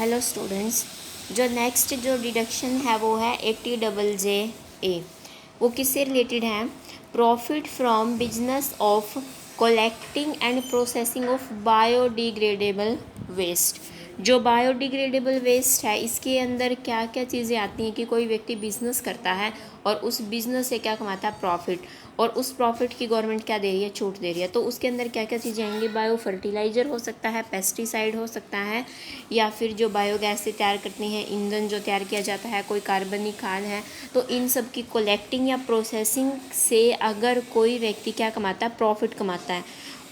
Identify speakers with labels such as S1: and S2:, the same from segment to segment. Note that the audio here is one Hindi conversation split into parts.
S1: हेलो स्टूडेंट्स, जो नेक्स्ट जो डिडक्शन है वो है 80JJA। वो किससे रिलेटेड है? Profit from business of collecting and processing of biodegradable waste. जो बायोडिग्रेडेबल वेस्ट है इसके अंदर क्या क्या चीज़ें आती हैं कि कोई व्यक्ति बिजनेस करता है और उस बिजनेस से क्या कमाता है? प्रॉफिट। और उस प्रॉफिट की गवर्नमेंट क्या दे रही है? छूट दे रही है। तो उसके अंदर क्या क्या चीज़ें आएंगी? बायो फर्टिलाइज़र हो सकता है, पेस्टिसाइड हो सकता है, या फिर जो बायोगैस से तैयार करती हैं ईंधन जो तैयार किया जाता है, कोई कार्बनिक खाद है। तो इन सब की कलेक्टिंग या प्रोसेसिंग से अगर कोई व्यक्ति क्या कमाता है? प्रॉफिट कमाता है।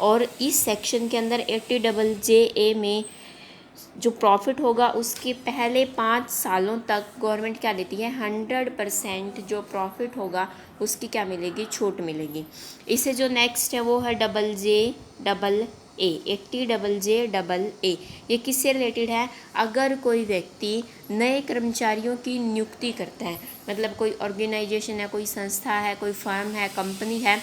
S1: और इस सेक्शन के अंदर 80JJA में जो प्रॉफिट होगा उसके पहले 5 सालों तक गवर्नमेंट क्या देती है? 100% जो प्रॉफिट होगा उसकी क्या मिलेगी? छूट मिलेगी। इससे जो नेक्स्ट है वो है JJA 80JJA। ये किससे रिलेटेड है? अगर कोई व्यक्ति नए कर्मचारियों की नियुक्ति करता है, मतलब कोई ऑर्गेनाइजेशन है, कोई संस्था है, कोई फर्म है, कंपनी है,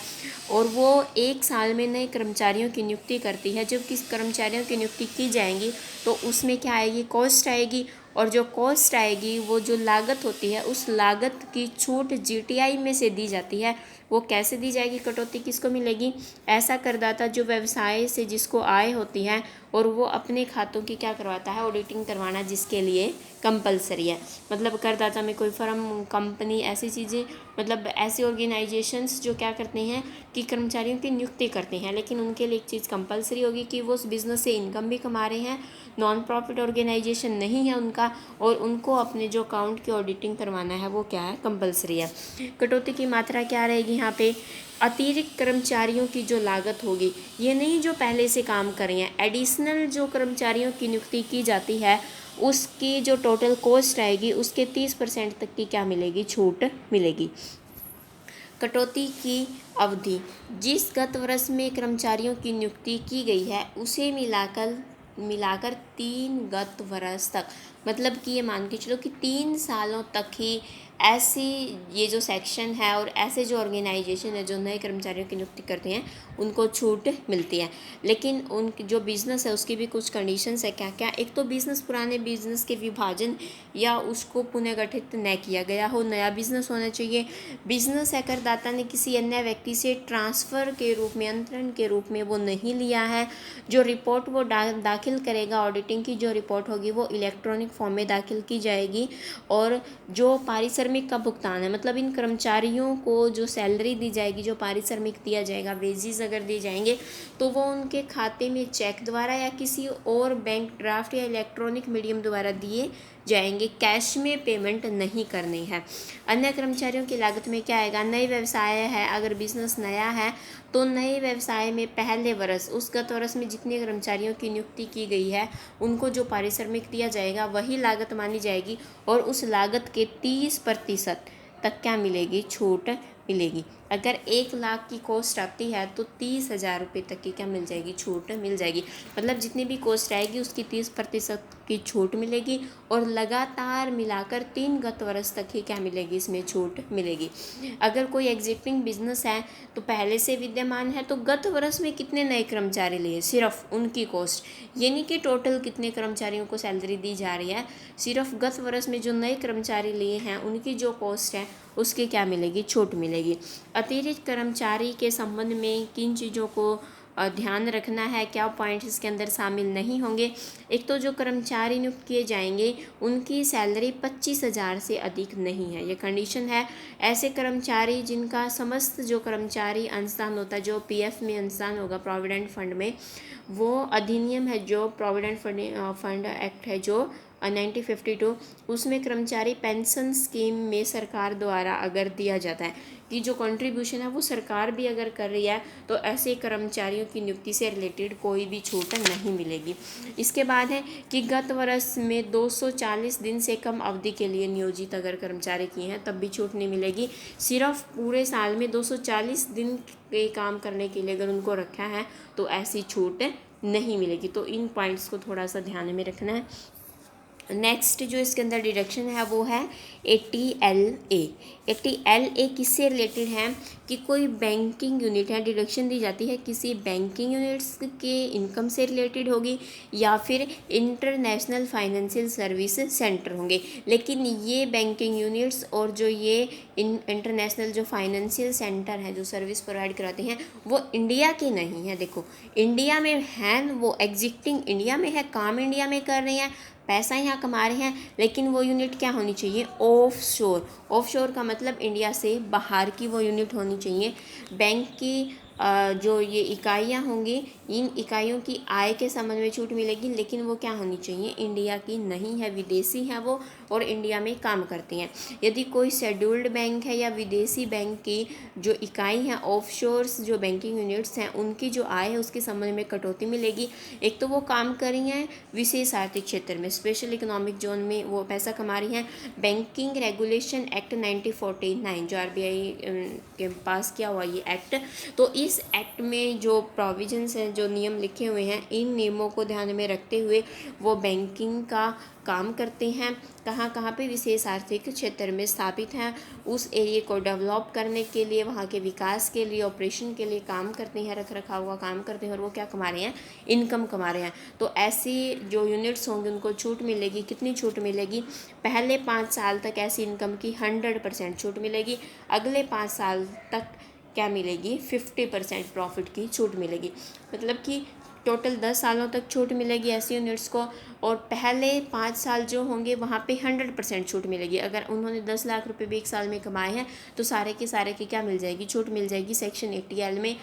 S1: और वो 1 साल में नए कर्मचारियों की नियुक्ति करती है। जब किस कर्मचारियों की नियुक्ति की जाएंगी तो उसमें क्या आएगी? कॉस्ट आएगी। और जो कॉस्ट आएगी वो जो लागत होती है उस लागत की छूट जीटीआई में से दी जाती है। वो कैसे दी जाएगी? कटौती किसको मिलेगी? ऐसा करदाता जो व्यवसाय से जिसको आय होती है और वो अपने खातों की क्या करवाता है? ऑडिटिंग करवाना, जिसके लिए कंपलसरी है। मतलब करदाता में कोई फर्म, कंपनी, ऐसी चीज़ें, मतलब ऐसे ऑर्गेनाइजेशंस जो क्या करते हैं कि कर्मचारियों की नियुक्ति करते हैं, लेकिन उनके लिए एक चीज़ कंपलसरी होगी कि वो उस बिज़नेस से इनकम भी कमा रहे हैं, नॉन प्रॉफिट ऑर्गेनाइजेशन नहीं है उनका, और उनको अपने जो अकाउंट की ऑडिटिंग करवाना है वो क्या है? कंपलसरी है। कटौती की मात्रा क्या रहेगी यहाँ पे? अतिरिक्त कर्मचारियों की जो लागत होगी, ये नहीं जो पहले से काम कर रहे हैं, एडिशनल जो कर्मचारियों की नियुक्ति की जाती है उसकी जो टोटल कॉस्ट आएगी उसके 30% तक की क्या मिलेगी? छूट मिलेगी। कटौती की अवधि, जिस गत वर्ष में कर्मचारियों की नियुक्ति की गई है उसे मिलाकर 3 गत वर्ष तक, मतलब कि ये मान के चलो कि 3 सालों तक ही ऐसी ये जो सेक्शन है और ऐसे जो ऑर्गेनाइजेशन है जो नए कर्मचारियों की नियुक्ति करते हैं उनको छूट मिलती है। लेकिन उन जो बिज़नेस है उसकी भी कुछ कंडीशंस है। क्या क्या? एक तो बिज़नेस पुराने बिज़नेस के विभाजन या उसको पुनर्गठित न किया गया हो, नया बिज़नेस होना चाहिए। बिज़नेस है करदाता ने किसी अन्य व्यक्ति से ट्रांसफ़र के रूप में, अंतरण के रूप में वो नहीं लिया है। जो रिपोर्ट वो दाखिल करेगा, ऑडिटिंग की जो रिपोर्ट होगी वो इलेक्ट्रॉनिक फॉर्म में दाखिल की जाएगी। और जो पारिश्रमिक का भुगतान है, मतलब इन कर्मचारियों को जो सैलरी दी जाएगी, जो पारिश्रमिक दिया जाएगा, वेजेस अगर दिए जाएंगे तो वो उनके खाते में चेक द्वारा या किसी और बैंक ड्राफ्ट या इलेक्ट्रॉनिक मीडियम द्वारा दिए जाएंगे। कैश में पेमेंट नहीं करनी है। अन्य कर्मचारियों की लागत में क्या आएगा? नए व्यवसाय है, अगर बिजनेस नया है तो नए व्यवसाय में पहले वर्ष, उस गत वर्ष में जितने कर्मचारियों की नियुक्ति की गई है उनको जो पारिश्रमिक दिया जाएगा वही लागत मानी जाएगी, और उस लागत के 30% तक क्या मिलेगी? छूट मिलेगी। अगर 1 लाख की कॉस्ट आती है तो 30,000 रुपये तक की क्या मिल जाएगी? छूट मिल जाएगी। मतलब जितनी भी कॉस्ट आएगी उसकी 30% की छूट मिलेगी, और लगातार मिलाकर 3 गत वर्ष तक ही क्या मिलेगी? इसमें छूट मिलेगी। अगर कोई एग्जिस्टिंग बिजनेस है तो पहले से विद्यमान है तो गत वर्ष में कितने नए कर्मचारी लिए, सिर्फ उनकी कॉस्ट, ये नहीं कि टोटल कितने कर्मचारियों को सैलरी दी जा रही है, सिर्फ गत वर्ष में जो नए कर्मचारी लिए हैं उनकी जो कॉस्ट है उसकी क्या मिलेगी? छूट मिलेगी। अतिरिक्त कर्मचारी के संबंध में किन चीज़ों को ध्यान रखना है, क्या पॉइंट्स इसके अंदर शामिल नहीं होंगे? एक तो जो कर्मचारी नियुक्त किए जाएंगे उनकी सैलरी 25,000 से अधिक नहीं है, ये कंडीशन है। ऐसे कर्मचारी जिनका समस्त जो कर्मचारी अंशदान होता है, जो पीएफ में अंशदान होगा प्रोविडेंट फंड में, वो अधिनियम है जो प्रोविडेंट फंड एक्ट है जो 1952, उसमें कर्मचारी पेंशन स्कीम में सरकार द्वारा अगर दिया जाता है कि जो कंट्रीब्यूशन है वो सरकार भी अगर कर रही है तो ऐसे कर्मचारियों की नियुक्ति से रिलेटेड कोई भी छूट नहीं मिलेगी। इसके बाद है कि गत वर्ष में 240 दिन से कम अवधि के लिए नियोजित अगर कर्मचारी किए हैं तब भी छूट नहीं मिलेगी। सिर्फ पूरे साल में 240 दिन के काम करने के लिए अगर उनको रखा है तो ऐसी छूट नहीं मिलेगी। तो इन पॉइंट्स को थोड़ा सा ध्यान में रखना है। नेक्स्ट जो इसके अंदर डिडक्शन है वो है 80LA। 80LA किससे रिलेटेड है कि कोई बैंकिंग यूनिट है, डिडक्शन दी जाती है किसी बैंकिंग यूनिट्स के इनकम से रिलेटेड होगी या फिर इंटरनेशनल फाइनेंशियल सर्विस सेंटर होंगे। लेकिन ये बैंकिंग यूनिट्स और जो ये इंटरनेशनल जो फाइनेंशियल सेंटर हैं जो सर्विस प्रोवाइड कराते हैं वो इंडिया के नहीं हैं। देखो इंडिया में हैं, वो एग्जिस्टिंग इंडिया में है, काम इंडिया में कर रहे हैं, पैसा यहाँ कमा रहे हैं, लेकिन वो यूनिट क्या होनी चाहिए, ऑफ शोर। ऑफ शोर का मतलब इंडिया से बाहर की वो यूनिट होनी चाहिए। बैंक की जो ये इकाइयाँ होंगी, इन इकाइयों की आय के संबंध में छूट मिलेगी, लेकिन वो क्या होनी चाहिए, इंडिया की नहीं है, विदेशी है वो और इंडिया में काम करती हैं। यदि कोई शेड्यूल्ड बैंक है या विदेशी बैंक की जो इकाई हैं, ऑफशोर्स जो बैंकिंग यूनिट्स हैं, उनकी जो आय है उसके संबंध में कटौती मिलेगी। एक तो वो काम कर रही हैं विशेष आर्थिक क्षेत्र में, स्पेशल इकोनॉमिक जोन में वो पैसा कमा रही हैं। बैंकिंग रेगुलेशन एक्ट 1949 जो RBI के पास किया हुआ ये एक्ट, तो इस एक्ट में जो प्रोविजंस हैं, जो नियम लिखे हुए हैं, इन नियमों को ध्यान में रखते हुए वो बैंकिंग का काम करते हैं। कहाँ कहाँ पे, विशेष आर्थिक क्षेत्र में स्थापित हैं, उस एरिया को डेवलप करने के लिए, वहाँ के विकास के लिए, ऑपरेशन के लिए काम करते हैं, रख रखाव का काम करते हैं, और वो क्या कमा रहे हैं, इनकम कमा रहे हैं। तो ऐसी जो यूनिट्स होंगे उनको छूट मिलेगी। कितनी छूट मिलेगी, पहले 5 साल तक ऐसी इनकम की 100% छूट मिलेगी, अगले 5 साल तक क्या मिलेगी, 50% प्रॉफिट की छूट मिलेगी। मतलब कि टोटल 10 सालों तक छूट मिलेगी ऐसी यूनिट्स को, और पहले 5 साल जो होंगे वहाँ पे 100% छूट मिलेगी। अगर उन्होंने 10 लाख रुपए भी एक साल में कमाए हैं तो सारे के सारे की क्या मिल जाएगी, छूट मिल जाएगी सेक्शन 80L में।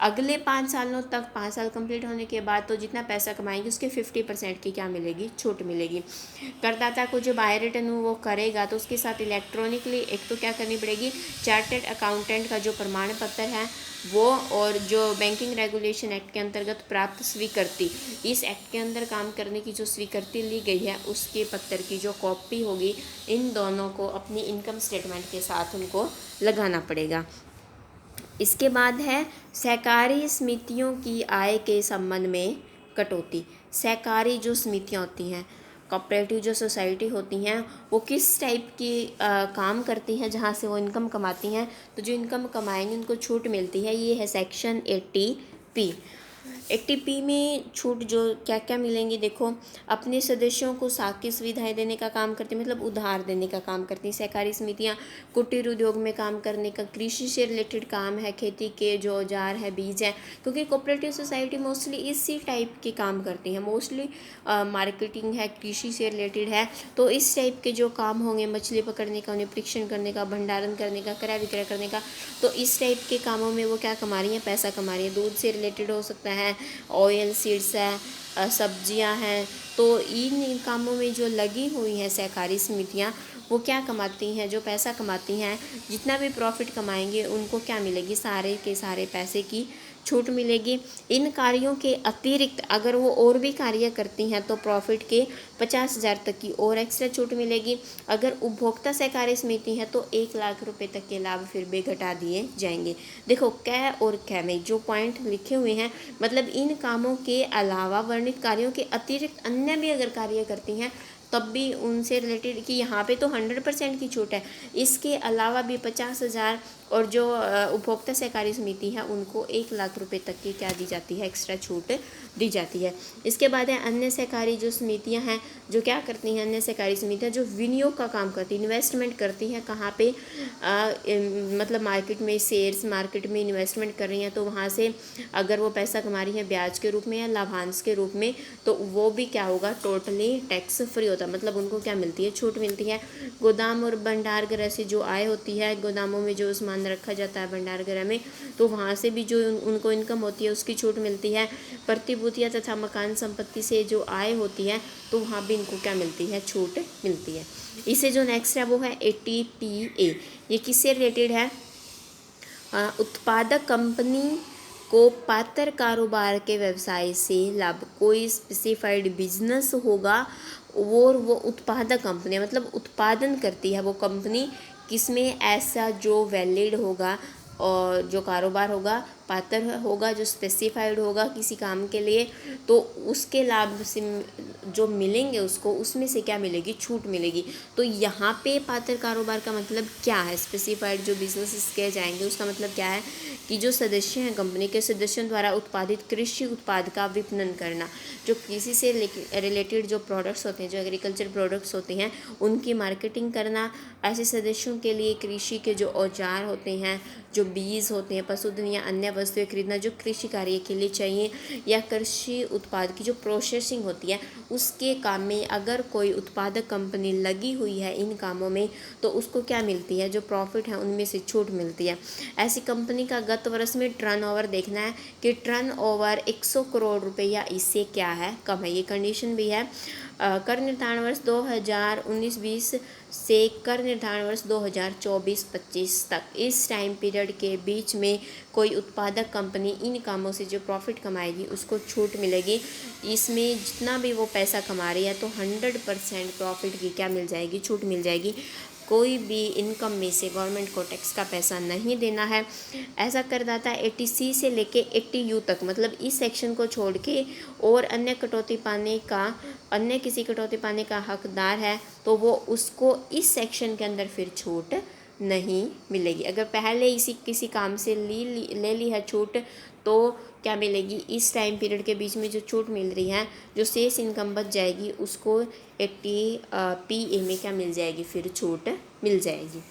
S1: अगले 5 सालों तक, 5 साल कंप्लीट होने के बाद, तो जितना पैसा कमाएंगे उसके 50% की क्या मिलेगी, छूट मिलेगी। करदाता को जब आय रिटर्न वो करेगा तो उसके साथ इलेक्ट्रॉनिकली एक तो क्या करनी पड़ेगी, चार्टर्ड अकाउंटेंट का जो प्रमाण पत्र है वो, और जो बैंकिंग रेगुलेशन एक्ट के अंतर्गत प्राप्त स्वीकृति, इस एक्ट के अंदर काम करने की जो स्वीकृति ली गई है उसके पत्र की जो कॉपी होगी, इन दोनों को अपनी इनकम स्टेटमेंट के साथ उनको लगाना पड़ेगा। इसके बाद है सहकारी समितियों की आय के संबंध में कटौती। सहकारी जो समितियाँ होती हैं, कोऑपरेटिव जो सोसाइटी होती हैं, वो किस टाइप की काम करती हैं जहाँ से वो इनकम कमाती हैं, तो जो इनकम कमाएंगे उनको छूट मिलती है। ये है सेक्शन 80P। 80P में छूट जो क्या क्या मिलेंगी, देखो अपने सदस्यों को साख सुविधाएं देने का काम करती हैं, मतलब उधार देने का काम करती हैं सहकारी समितियाँ। कुटीर उद्योग में काम करने का, कृषि से रिलेटेड काम है, खेती के जो औजार है, बीज है, क्योंकि कोऑपरेटिव सोसाइटी मोस्टली इसी टाइप के काम करती हैं। मोस्टली मार्केटिंग है, कृषि से रिलेटेड है, तो इस टाइप के जो काम होंगे, मछली पकड़ने का, उन्हें परीक्षण करने का, भंडारण करने का, क्रय विक्रय करने का, तो इस टाइप के कामों में वो क्या कमा रही हैं, पैसा कमा रही है। दूध से रिलेटेड हो सकता है, ऑयल सीड्स है, सब्जियां हैं, तो इन कामों में जो लगी हुई हैं सहकारी समितियां, वो क्या कमाती हैं, जो पैसा कमाती हैं, जितना भी प्रॉफिट कमाएंगे उनको क्या मिलेगी, सारे के सारे पैसे की छूट मिलेगी। इन कार्यों के अतिरिक्त अगर वो और भी कार्य करती हैं तो प्रॉफिट के 50,000 तक की और एक्स्ट्रा छूट मिलेगी। अगर उपभोक्ता सहकारी समिति है तो 1 लाख रुपए तक के लाभ फिर भी घटा दिए जाएंगे। देखो कै और कै में जो पॉइंट लिखे हुए हैं, मतलब इन कामों के अलावा, वर्णित कार्यों के अतिरिक्त अन्य भी अगर कार्य करती हैं तब भी उनसे रिलेटेड, कि यहाँ पे तो 100% की छूट है, इसके अलावा भी 50,000, और जो उपभोक्ता सहकारी समिति है उनको 1 लाख रुपए तक की क्या दी जाती है, एक्स्ट्रा छूट दी जाती है। इसके बाद है अन्य सहकारी जो समितियाँ हैं, जो क्या करती हैं, अन्य सहकारी समितियाँ जो विनियोग का काम करती हैं, इन्वेस्टमेंट करती हैं, कहाँ पे, मतलब मार्केट में, शेयर्स मार्केट में इन्वेस्टमेंट कर रही हैं, तो वहाँ से अगर वो पैसा कमा रही हैं ब्याज के रूप में या लाभांश के रूप में, तो वो भी क्या होगा, टोटली टैक्स फ्री होता है, मतलब उनको क्या मिलती है, छूट मिलती है। गोदाम और भंडार गृह से जो आय होती है, गोदामों में जो सामान रखा जाता है भंडार गृह में, तो वहाँ से भी जो उनको इनकम होती है उसकी छूट मिलती है। प्रतिभूतियाँ तथा मकान संपत्ति से जो आय होती है तो वहाँ भी इनको क्या मिलती है, छूट मिलती है। इसे जो नेक्स्ट है वो है 80PA। ये किससे रिलेटेड है, उत्पादक कंपनी को पात्र कारोबार के व्यवसाय से लाभ, कोई स्पेसिफाइड बिजनेस होगा और वो उत्पादक कंपनी, मतलब उत्पादन करती है वो कंपनी, किसमें, ऐसा जो वैलिड होगा और जो कारोबार होगा, पात्र होगा, जो स्पेसिफाइड होगा किसी काम के लिए, तो उसके लाभ से जो मिलेंगे उसको, उसमें से क्या मिलेगी, छूट मिलेगी। तो यहाँ पे पात्र कारोबार का मतलब क्या है, स्पेसिफाइड जो बिजनेस किए जाएंगे उसका मतलब क्या है कि जो सदस्य हैं कंपनी के सदस्यों द्वारा उत्पादित कृषि उत्पाद का विपणन करना, जो कृषि से रिलेटेड जो प्रोडक्ट्स होते हैं, जो एग्रीकल्चर प्रोडक्ट्स होते हैं, उनकी मार्केटिंग करना। ऐसे सदस्यों के लिए कृषि के जो औजार होते हैं, जो बीज होते हैं, पशुधन या अन्य वस्तुएं खरीदना जो कृषि कार्य के लिए चाहिए, या कृषि उत्पाद की जो प्रोसेसिंग होती है उसके काम में अगर कोई उत्पादक कंपनी लगी हुई है इन कामों में, तो उसको क्या मिलती है, जो प्रॉफिट है उनमें से छूट मिलती है। ऐसी कंपनी का गत वर्ष में टर्नओवर देखना है कि टर्नओवर 100 करोड़ रुपए या इससे क्या है, कम है। ये कंडीशन भी है। कर निर्धारण वर्ष 2019-20 से कर निर्धारण वर्ष 2024-25 तक, इस टाइम पीरियड के बीच में कोई उत्पादक कंपनी इन कामों से जो प्रॉफिट कमाएगी उसको छूट मिलेगी। इसमें जितना भी वो पैसा कमा रही है तो 100% प्रॉफिट की क्या मिल जाएगी, छूट मिल जाएगी। कोई भी इनकम में से गवर्नमेंट को टैक्स का पैसा नहीं देना है। ऐसा करदाता 80C से लेके 80U तक, मतलब इस सेक्शन को छोड़ के और अन्य किसी कटौती पाने का हकदार है तो वो उसको इस सेक्शन के अंदर फिर छूट नहीं मिलेगी। अगर पहले इसी किसी काम से ले ली है छूट तो क्या मिलेगी, इस टाइम पीरियड के बीच में जो छूट मिल रही है, जो शेष इनकम बच जाएगी उसको 80PA में क्या मिल जाएगी, फिर छूट मिल जाएगी।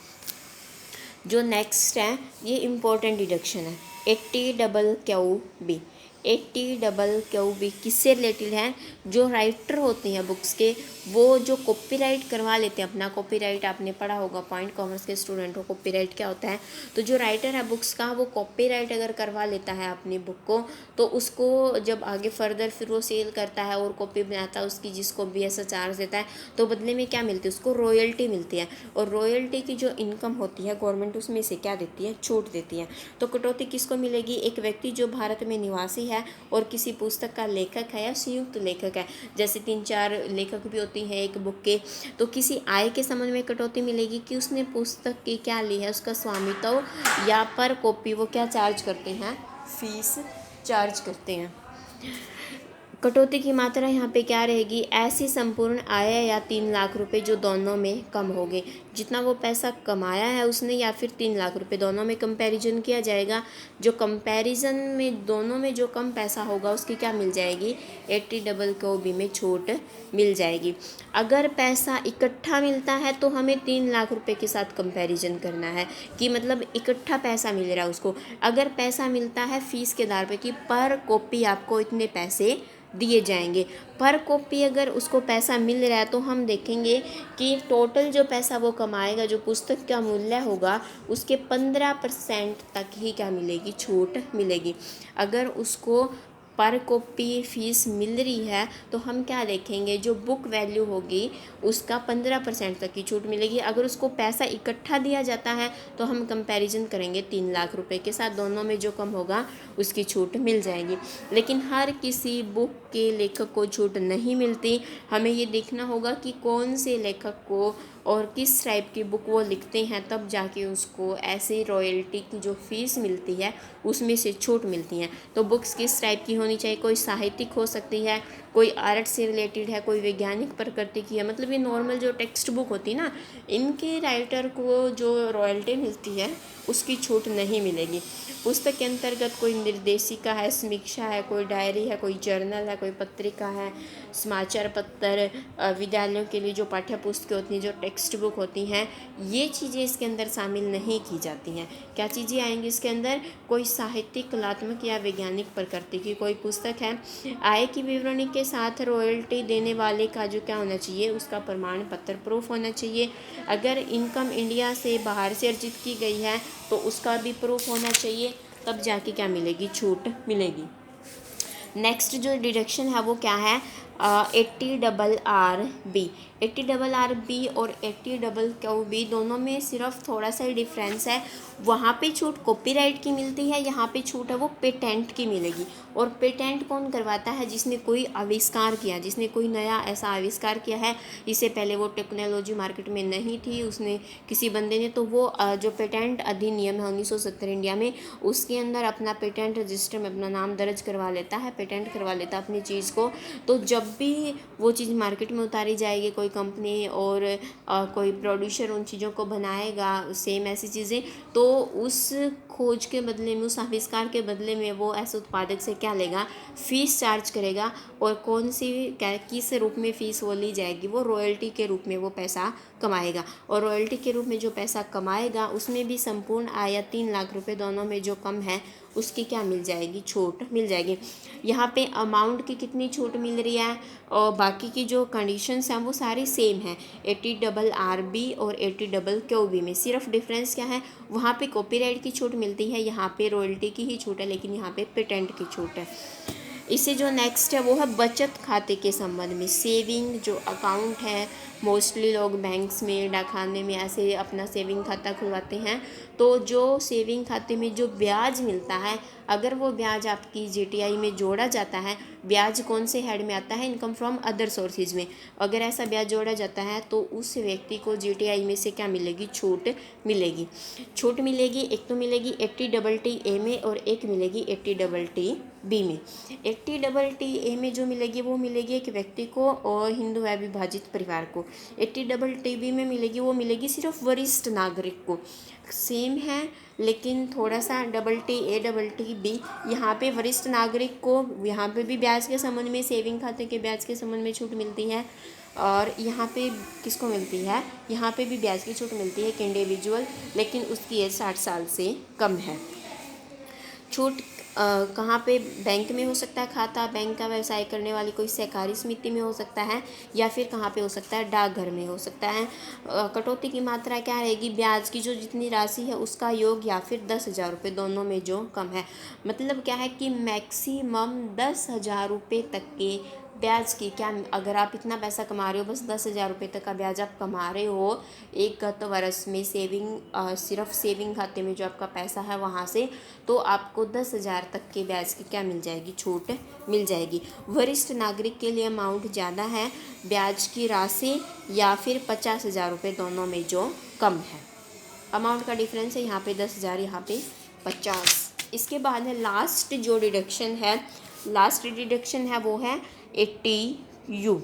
S1: जो नेक्स्ट है ये इम्पोर्टेंट डिडक्शन है, 80QB। 80QB किससे रिलेटेड है, जो राइटर होते हैं बुक्स के, वो जो कॉपीराइट करवा लेते हैं अपना, कॉपीराइट आपने पढ़ा होगा, पॉइंट कॉमर्स के स्टूडेंट हो, कॉपीराइट क्या होता है। तो जो राइटर है बुक्स का वो कॉपीराइट अगर करवा लेता है अपनी बुक को, तो उसको जब आगे फर्दर फिर वो सेल करता है और कॉपी बनाता है उसकी, जिसको भी ऐसा चार्ज देता है, तो बदले में क्या मिलती है, उसको रॉयल्टी मिलती है। और रॉयल्टी की जो इनकम होती है गवर्नमेंट उसमें से क्या देती है, छूट देती है। तो कटौती किसको मिलेगी, एक व्यक्ति जो भारत में निवासी है और किसी पुस्तक का लेखक है या संयुक्त लेखक है, जैसे 3-4 लेखक भी होती हैं एक बुक के, तो किसी आय के संबंध में कटौती मिलेगी कि उसने पुस्तक की क्या ली है, उसका स्वामित्व या पर कॉपी वो क्या चार्ज करते हैं, फीस चार्ज करते हैं। कटौती की मात्रा यहाँ पे क्या रहेगी, ऐसी संपूर्ण आय या 3 लाख रुपए जो दोनों में कम हो गए, जितना वो पैसा कमाया है उसने या फिर 3 लाख रुपए, दोनों में कंपैरिजन किया जाएगा। जो कंपैरिजन में दोनों में जो कम पैसा होगा उसकी क्या मिल जाएगी, 80QB में छूट मिल जाएगी। अगर पैसा इकट्ठा मिलता है तो हमें 3 लाख रुपए के साथ कंपैरिजन करना है कि मतलब इकट्ठा पैसा मिल रहा है उसको। अगर पैसा मिलता है फीस के आधार पे कि पर कॉपी आपको इतने पैसे दिए जाएंगे, पर कॉपी अगर उसको पैसा मिल रहा है तो हम देखेंगे कि टोटल जो पैसा वो कमाएगा, जो पुस्तक का मूल्य होगा उसके 15% तक ही क्या मिलेगी, छूट मिलेगी। अगर उसको पर कॉपी फीस मिल रही है तो हम क्या देखेंगे, जो बुक वैल्यू होगी उसका 15% तक की छूट मिलेगी। अगर उसको पैसा इकट्ठा दिया जाता है तो हम कंपैरिजन करेंगे 3 लाख रुपए के साथ, दोनों में जो कम होगा उसकी छूट मिल जाएगी। लेकिन हर किसी बुक के लेखक को छूट नहीं मिलती। हमें ये देखना होगा कि कौन से लेखक को और किस टाइप की बुक वो लिखते हैं, तब जाके उसको ऐसे रॉयल्टी की जो फीस मिलती है उसमें से छूट मिलती है। तो बुक्स किस टाइप की होनी चाहिए, कोई साहित्यिक हो सकती है, कोई आर्ट से रिलेटेड है, कोई वैज्ञानिक प्रकृति की है, मतलब ये नॉर्मल जो टेक्स्ट बुक होती है ना, इनके राइटर को जो रॉयल्टी मिलती है उसकी छूट नहीं मिलेगी। पुस्तक के अंतर्गत कोई निर्देशिका है, समीक्षा है, कोई डायरी है, कोई जर्नल है, कोई पत्रिका है, समाचार पत्र, विद्यालयों के लिए जो पाठ्य पुस्तकें होती हैं, जो टेक्स्ट बुक होती हैं, ये चीज़ें इसके अंदर शामिल नहीं की जाती हैं। क्या चीज़ें आएंगी इसके अंदर, कोई साहित्यिक, कलात्मक या वैज्ञानिक प्रकृति की कोई पुस्तक है। आय की विवरणी के साथ रॉयल्टी देने वाले का जो क्या होना चाहिए, उसका प्रमाण पत्र प्रूफ होना चाहिए। अगर इनकम इंडिया से बाहर से अर्जित की गई है तो उसका भी प्रूफ होना चाहिए, तब जाके क्या मिलेगी, छूट मिलेगी। नेक्स्ट जो डिडक्शन है वो क्या है, 80RRB। 80RRB और 80QB दोनों में सिर्फ थोड़ा सा ही डिफरेंस है। वहाँ पे छूट कॉपीराइट की मिलती है, यहाँ पे छूट है वो पेटेंट की मिलेगी। और पेटेंट कौन करवाता है, जिसने कोई आविष्कार किया, जिसने कोई नया ऐसा आविष्कार किया है, इससे पहले वो टेक्नोलॉजी मार्केट में नहीं थी, उसने किसी बंदे ने, तो वो जो पेटेंट अधिनियम है 1970 इंडिया में, उसके अंदर अपना पेटेंट रजिस्टर में अपना नाम दर्ज करवा लेता है, पेटेंट करवा लेता है अपनी चीज़ को। तो जब जब भी वो चीज़ मार्केट में उतारी जाएगी, कोई कंपनी और कोई प्रोड्यूसर उन चीज़ों को बनाएगा सेम ऐसी चीज़ें, तो उस खोज के बदले में, उस आविष्कार के बदले में वो ऐसे उत्पादक से क्या लेगा, फ़ीस चार्ज करेगा। और कौन सी किस रूप में फ़ीस वो ली जाएगी, वो रॉयल्टी के रूप में वो पैसा कमाएगा। और रॉयल्टी के रूप में जो पैसा कमाएगा उसमें भी संपूर्ण आय या 3 लाख रुपए दोनों में जो कम है उसकी क्या मिल जाएगी, छूट मिल जाएगी। यहाँ पे अमाउंट की कितनी छूट मिल रही है और बाकी की जो कंडीशंस हैं वो सारी सेम है 80RRB और 80QB में। सिर्फ डिफरेंस क्या है, वहाँ पे कॉपीराइट की छूट मिलती है, यहाँ पे रॉयल्टी की ही छूट है, लेकिन यहाँ पे पेटेंट की छूट है। इससे जो नेक्स्ट है वो है बचत खाते के संबंध में। सेविंग जो अकाउंट है, मोस्टली लोग बैंक्स में, डाकखाने में ऐसे अपना सेविंग खाता खुलवाते हैं। तो जो सेविंग खाते में जो ब्याज मिलता है, अगर वो ब्याज आपकी जीटीआई में जोड़ा जाता है, ब्याज कौन से हेड में आता है, इनकम फ्रॉम अदर सोर्सेज में, अगर ऐसा ब्याज जोड़ा जाता है तो उस व्यक्ति को जीटीआई में से क्या मिलेगी, छूट मिलेगी। छूट मिलेगी, एक तो मिलेगी 80TTA में और एक मिलेगी 80TB में। 80TTA में जो मिलेगी वो मिलेगी एक व्यक्ति को और हिंदू अविभाजित परिवार को। 80TB में मिलेगी वो मिलेगी सिर्फ वरिष्ठ नागरिक को। सेम है लेकिन थोड़ा सा TTA TB, यहाँ पे वरिष्ठ नागरिक को यहाँ पे भी ब्याज के संबंध में, सेविंग खाते के ब्याज के संबंध में छूट मिलती है। और यहाँ पे किसको मिलती है, यहाँ पे भी ब्याज की छूट मिलती है एक इंडिविजुअल, लेकिन उसकी एज 60 साल से कम है। छूट कहाँ पे, बैंक में हो सकता है खाता, बैंक का व्यवसाय करने वाली कोई सहकारी समिति में हो सकता है, या फिर कहाँ पे हो सकता है, डाकघर में हो सकता है। कटौती की मात्रा क्या रहेगी, ब्याज की जो जितनी राशि है उसका योग या फिर 10,000 रुपये, दोनों में जो कम है। मतलब क्या है कि मैक्सिमम 10,000 रुपये तक के ब्याज की, क्या अगर आप इतना पैसा कमा रहे हो, बस 10,000 रुपये तक का ब्याज आप कमा रहे हो एक गत वर्ष में, सेविंग सिर्फ सेविंग खाते में जो आपका पैसा है वहाँ से, तो आपको 10,000 तक के ब्याज की क्या मिल जाएगी, छूट मिल जाएगी। वरिष्ठ नागरिक के लिए अमाउंट ज़्यादा है ब्याज की राशि, या फिर 50,000 रुपये, दोनों में जो कम है। अमाउंट का डिफरेंस है, यहाँ पे 10,000, यहाँ पे 50। इसके बाद है लास्ट जो डिडक्शन है, लास्ट डिडक्शन है वो है 80U।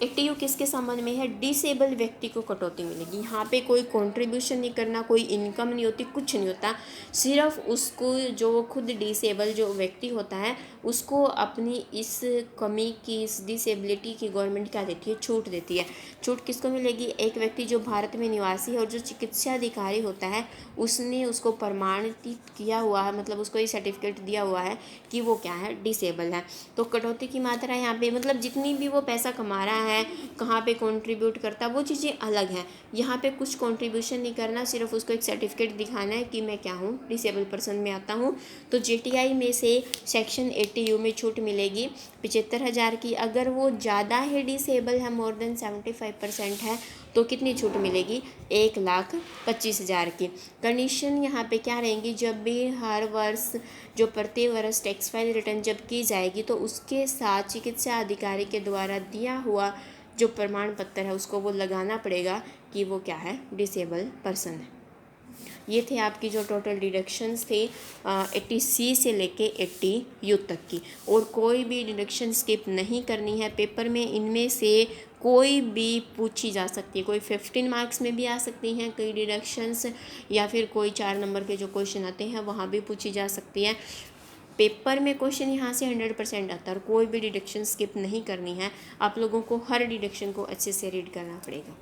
S1: 80U किसके संबंध में है, डिसेबल व्यक्ति को कटौती मिलेगी। यहाँ पे कोई कंट्रीब्यूशन नहीं करना, कोई इनकम नहीं होती, कुछ नहीं होता, सिर्फ उसको जो खुद डिसेबल जो व्यक्ति होता है उसको अपनी इस कमी की, इस डिसेबिलिटी की गवर्नमेंट क्या देती है, छूट देती है। छूट किसको मिलेगी, एक व्यक्ति जो भारत में निवासी है और जो चिकित्सा अधिकारी होता है उसने उसको प्रमाणित किया हुआ है, मतलब उसको ये सर्टिफिकेट दिया हुआ है कि वो क्या है, डिसेबल है। तो कटौती की मात्रा यहाँ पे, मतलब जितनी भी वो पैसा कमा रहा है, कहाँ पे कंट्रीब्यूट करता है, वो चीज़ें अलग हैं। यहाँ पे कुछ कंट्रीब्यूशन नहीं करना, सिर्फ उसको एक सर्टिफिकेट दिखाना है कि मैं क्या हूँ, डिसेबल पर्सन में आता हूँ। तो जीटीआई में से सेक्शन 80U में छूट मिलेगी 75,000 की। अगर वो ज़्यादा ही डिसेबल है, मोर देन 75% है, तो कितनी छूट मिलेगी, 1,25,000 की। कंडीशन यहाँ पे क्या रहेंगी, जब भी हर वर्ष जो प्रति वर्ष टैक्स फाइल रिटर्न जब की जाएगी तो उसके साथ चिकित्सा अधिकारी के द्वारा दिया हुआ जो प्रमाण पत्र है उसको वो लगाना पड़ेगा कि वो क्या है, डिसेबल पर्सन है। ये थे आपकी जो टोटल डिडक्शंस थे 80C से लेके 80U तक की। और कोई भी डिडक्शन स्किप नहीं करनी है, पेपर में इनमें से कोई भी पूछी जा सकती है। कोई 15 मार्क्स में भी आ सकती हैं कई डिडक्शंस, या फिर कोई 4 नंबर के जो क्वेश्चन आते हैं वहाँ भी पूछी जा सकती है। पेपर में क्वेश्चन यहाँ से 100% आता है और कोई भी डिडक्शन स्किप नहीं करनी है। आप लोगों को हर डिडक्शन को अच्छे से रीड करना पड़ेगा।